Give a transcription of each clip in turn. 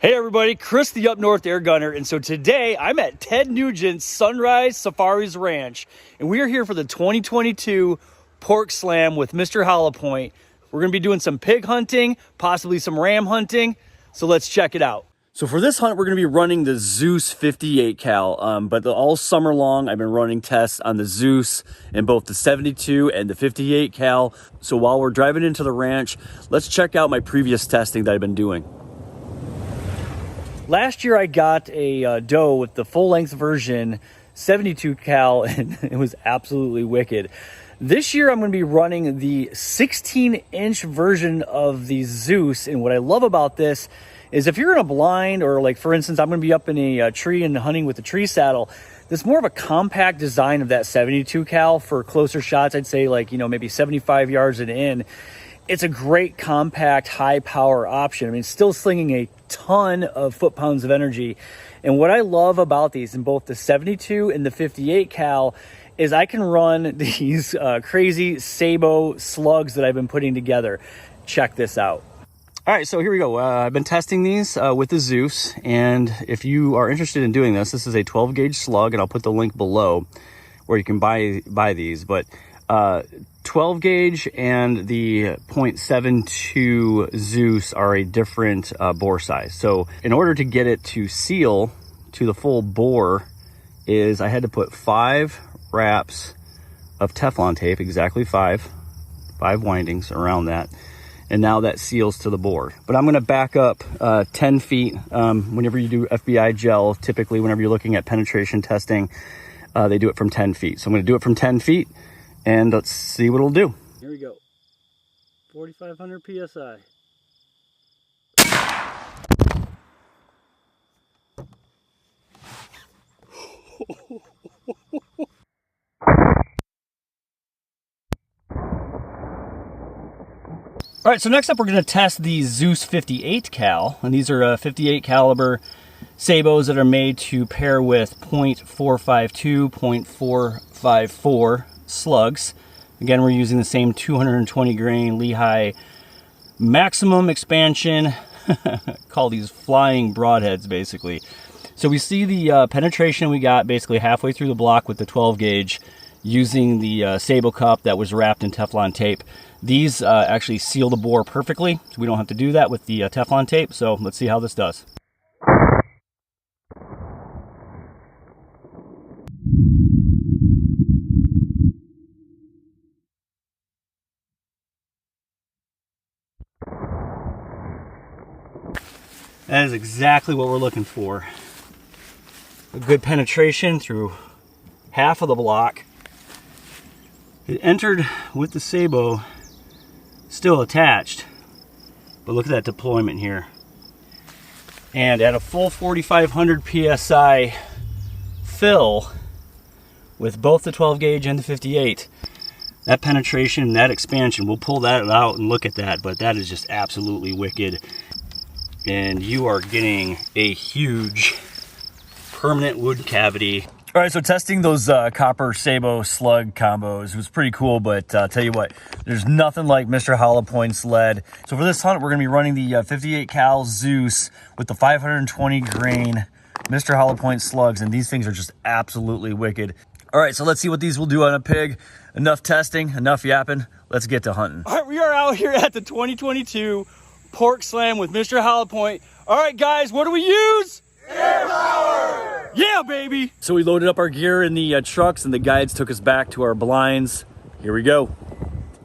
Hey everybody, Chris the Up North Air Gunner, and so today I'm at Ted Nugent's Sunrise Safaris Ranch, and we are here for the 2022 Pork Slam with Mr. Hollow Point. We're going to be doing some pig hunting, possibly some ram hunting, so let's check it out. So for this hunt, we're going to be running the Zeus 58 cal, but all summer long I've been running tests on the Zeus in both the 72 and the 58 cal. So while we're driving into the ranch, let's check out my previous testing that I've been doing. Last year I got a doe with the full length version 72 cal and it was absolutely wicked. This year I'm going to be running the 16-inch version of the Zeus, and what I love about this is if you're in a blind, or like for instance I'm going to be up in a tree and hunting with a tree saddle, there's more of a compact design of that 72 cal for closer shots. I'd say like, you know, maybe 75 yards and in. It's a great compact high power option. I mean, it's still slinging a ton of foot-pounds of energy. And what I love about these in both the 72 and the 58 cal is I can run these crazy Sabo slugs that I've been putting together. Check this out. All right, so here we go. I've been testing these with the Zeus, and if you are interested in doing this, this is a 12 gauge slug, and I'll put the link below where you can buy these. But 12 gauge and the .72 Zeus are a different bore size. So in order to get it to seal to the full bore is I had to put 5 wraps of Teflon tape, exactly five windings around that. And now that seals to the bore. But I'm gonna back up 10 feet. Whenever you do FBI gel, typically whenever you're looking at penetration testing, they do it from 10 feet. So I'm gonna do it from 10 feet. And let's see what it'll do. Here we go. 4,500 PSI. All right, so next up we're going to test the Zeus 58 cal, and these are 58 caliber Sabos that are made to pair with .452, .454 slugs. Again, we're using the same 220 grain Lehigh maximum expansion. Call these flying broadheads basically. So we see the penetration we got basically halfway through the block with the 12 gauge using the Sabo cup that was wrapped in Teflon tape. These actually seal the bore perfectly, so we don't have to do that with the Teflon tape. So let's see how this does. That is exactly what we're looking for. A good penetration through half of the block. It entered with the Sabo still attached, but look at that deployment here. And at a full 4,500 PSI fill with both the 12 gauge and the 58, that penetration, that expansion, we'll pull that out and look at that, but that is just absolutely wicked. And you are getting a huge permanent wood cavity. All right, so testing those copper Sabo slug combos was pretty cool, but tell you what, there's nothing like Mr. Hollow Point's lead. So for this hunt, we're gonna be running the 58 cal Zeus with the 520 grain Mr. Hollow Point slugs, and these things are just absolutely wicked. All right, so let's see what these will do on a pig. Enough testing, enough yapping. Let's get to hunting. All right, we are out here at the 2022 Pork Slam with Mr. Hollow Point. All right, guys, what do we use? Air power! Yeah, baby! So we loaded up our gear in the trucks, and the guides took us back to our blinds. Here we go.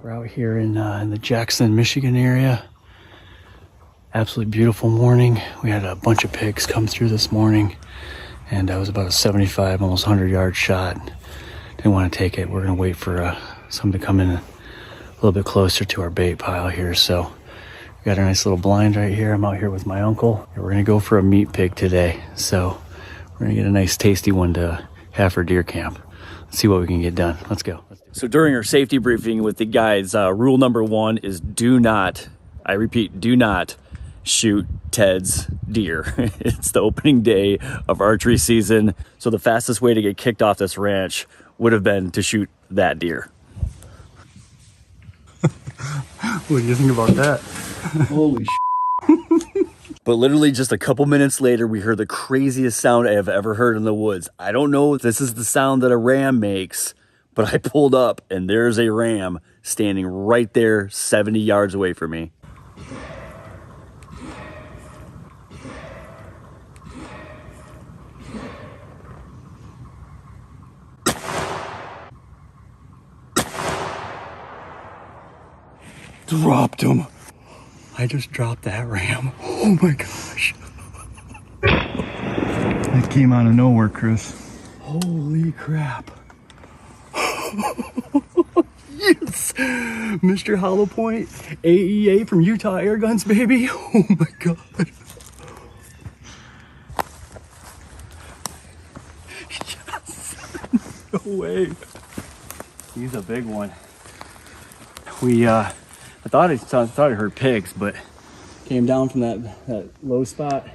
We're out here in the Jackson, Michigan area. Absolutely beautiful morning. We had a bunch of pigs come through this morning, and that was about a 75, almost 100-yard shot. Didn't want to take it. We're going to wait for someone to come in a little bit closer to our bait pile here, so we got a nice little blind right here. I'm out here with my uncle. We're gonna go for a meat pig today. So we're gonna get a nice tasty one to have for deer camp. Let's see what we can get done. Let's go. So during our safety briefing with the guides, rule number 1 is do not, I repeat, do not shoot Ted's deer. It's the opening day of archery season. So the fastest way to get kicked off this ranch would have been to shoot that deer. What do you think about that? Holy But literally just a couple minutes later, we heard the craziest sound I have ever heard in the woods. I don't know if this is the sound that a ram makes, but I pulled up and there's a ram standing right there 70 yards away from me. Dropped him. I just dropped that ram. Oh my gosh. It came out of nowhere, Chris. Holy crap. Yes. Mr. Hollow Point, AEA from Utah Airguns, baby. Oh my God. Yes. No way. He's a big one. I thought I heard pigs, but came down from that low spot,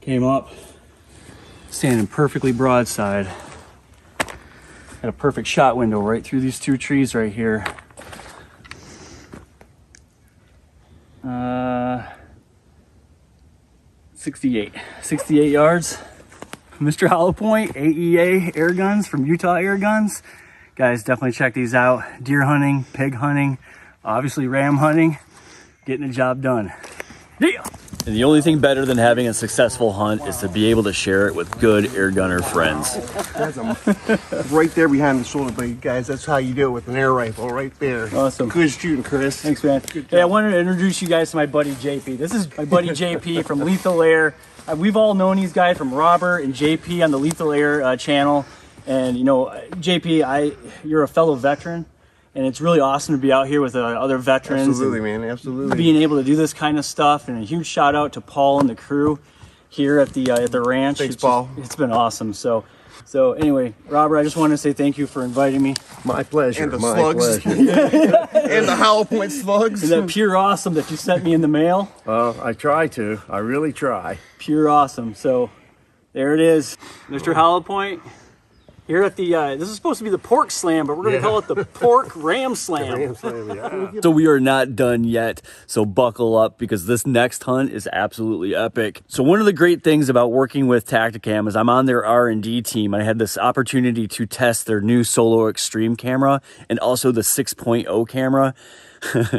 came up, standing perfectly broadside. Had a perfect shot window right through these two trees right here. 68 yards. Mr. Hollow Point, AEA Airguns from Utah Airguns. Guys, definitely check these out. Deer hunting, pig hunting, obviously ram hunting, getting the job done. Yeah. And the only thing better than having a successful hunt is to be able to share it with good air gunner friends. That's right there behind the shoulder blade, guys. That's how you do it with an air rifle, right there. Awesome. Good shooting, Chris. Thanks, man. Hey, I wanted to introduce you guys to my buddy JP. This is my buddy JP from Lethal Air. We've all known these guys from Robert and JP on the Lethal Air channel. And you know, JP, you're a fellow veteran, and it's really awesome to be out here with other veterans. Absolutely, man. Absolutely. Being able to do this kind of stuff, and a huge shout out to Paul and the crew here at the ranch. Thanks, Paul. It's been awesome. So anyway, Robert, I just want to say thank you for inviting me. My pleasure. And the my slugs. pleasure. And the Hollow Point slugs. And that pure awesome that you sent me in the mail. I try to. I really try. Pure awesome. So there it is, Mr. Hollow Point. Here at the, this is supposed to be the pork slam, but we're going to call it the pork ram slam. So we are not done yet, so buckle up because this next hunt is absolutely epic. So one of the great things about working with Tactacam is I'm on their R&D team. I had this opportunity to test their new Solo Extreme camera and also the 6.0 camera.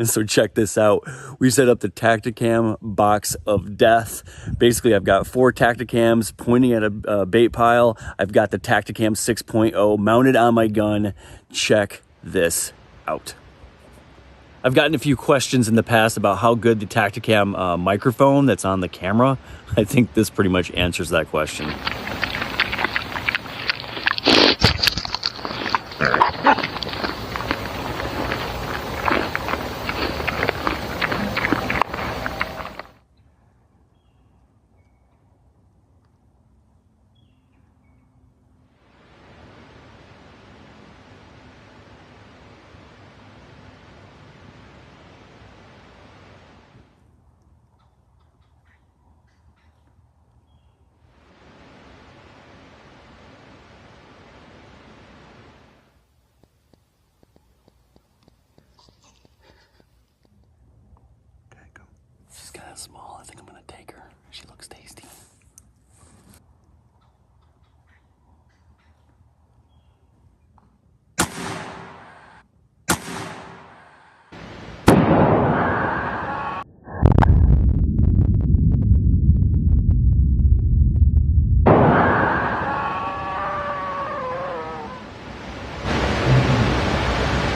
So check this out. We set up the Tactacam box of death. Basically, I've got 4 Tactacams pointing at a bait pile. I've got the Tactacam 6.0 mounted on my gun. Check this out. I've gotten a few questions in the past about how good the Tactacam microphone that's on the camera. I think this pretty much answers that question. She's kind of small. I think I'm gonna take her. She looks tasty.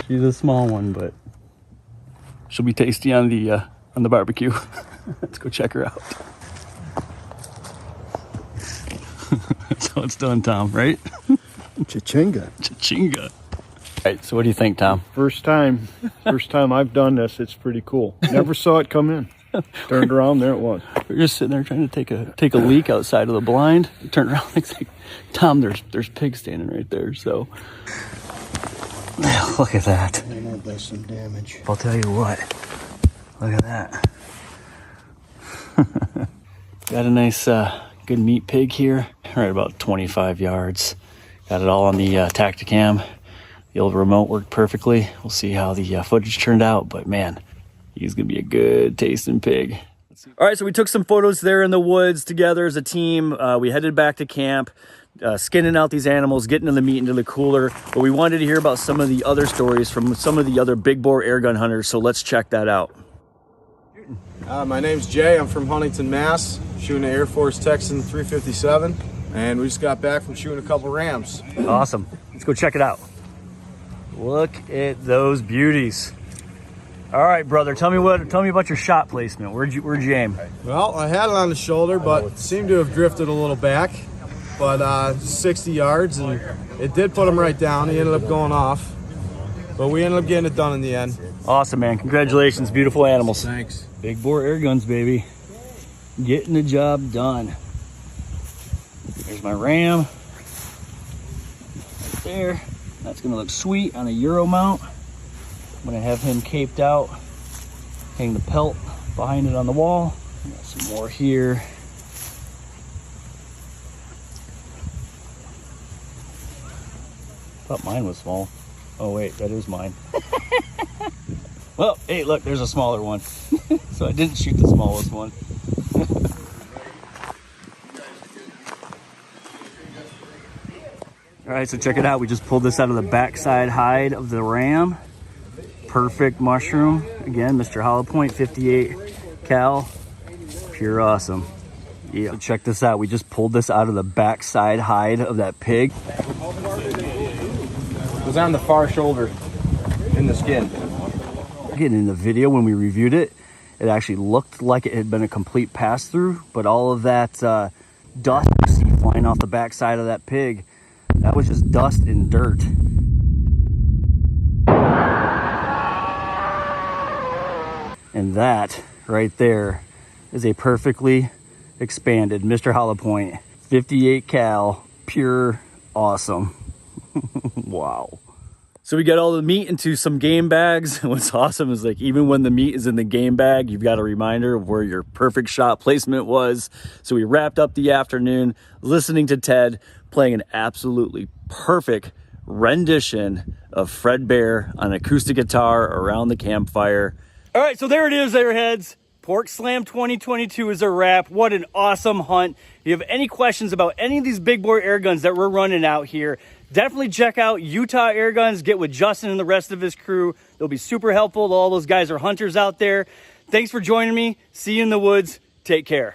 She's a small one, but she'll be tasty on the barbecue. Let's go check her out. That's how it's done, Tom, right? Cha-chinga. Cha-chinga. All right, so what do you think, Tom? First time I've done this. It's pretty cool. Never saw it come in. Turned around, there it was. We're just sitting there trying to take a leak outside of the blind. Turn around, it's like, Tom, there's pigs standing right there. So, look at that. That does some damage. I'll tell you what. Look at that. Got a nice, good meat pig here. Right about 25 yards. Got it all on the Tactacam. The old remote worked perfectly. We'll see how the footage turned out, but man, he's gonna be a good tasting pig. All right, so we took some photos there in the woods together as a team. We headed back to camp, skinning out these animals, getting the meat into the cooler. But we wanted to hear about some of the other stories from some of the other big bore airgun hunters, so let's check that out. My name's Jay. I'm from Huntington, Mass. Shooting an Air Force Texan 357, and we just got back from shooting a couple rams. Awesome. Let's go check it out. Look at those beauties. All right, brother. Tell me about your shot placement. Where'd you aim? Well, I had it on the shoulder, but seemed to have drifted a little back. But 60 yards, and it did put him right down. He ended up going off, but we ended up getting it done in the end. Awesome, man. Congratulations. Beautiful animals. Thanks. Big bore air guns, baby. Getting the job done. There's my ram. Right there. That's gonna look sweet on a Euro mount. I'm gonna have him caped out, hang the pelt behind it on the wall. Got some more here. Thought mine was small. Oh wait, that is mine. Well, hey, look, there's a smaller one. So I didn't shoot the smallest one. All right, so check it out. We just pulled this out of the backside hide of the ram. Perfect mushroom. Again, Mr. Hollow Point, 58 cal. Pure awesome. Yeah, so check this out. We just pulled this out of the backside hide of that pig. It was on the far shoulder in the skin. Again, in the video when we reviewed it, it actually looked like it had been a complete pass-through, but all of that dust you see flying off the backside of that pig, that was just dust and dirt. And that right there is a perfectly expanded Mr. Hollow Point, 58 cal, pure awesome. Wow. So we got all the meat into some game bags. What's awesome is, like, even when the meat is in the game bag, you've got a reminder of where your perfect shot placement was. So we wrapped up the afternoon listening to Ted playing an absolutely perfect rendition of Fred Bear on acoustic guitar around the campfire. All right, so there it is, Airheads. Pork Slam 2022 is a wrap. What an awesome hunt. If you have any questions about any of these big bore air guns that we're running out here, definitely check out Utah Airguns. Get with Justin and the rest of his crew. They'll be super helpful. All those guys are hunters out there. Thanks for joining me. See you in the woods. Take care.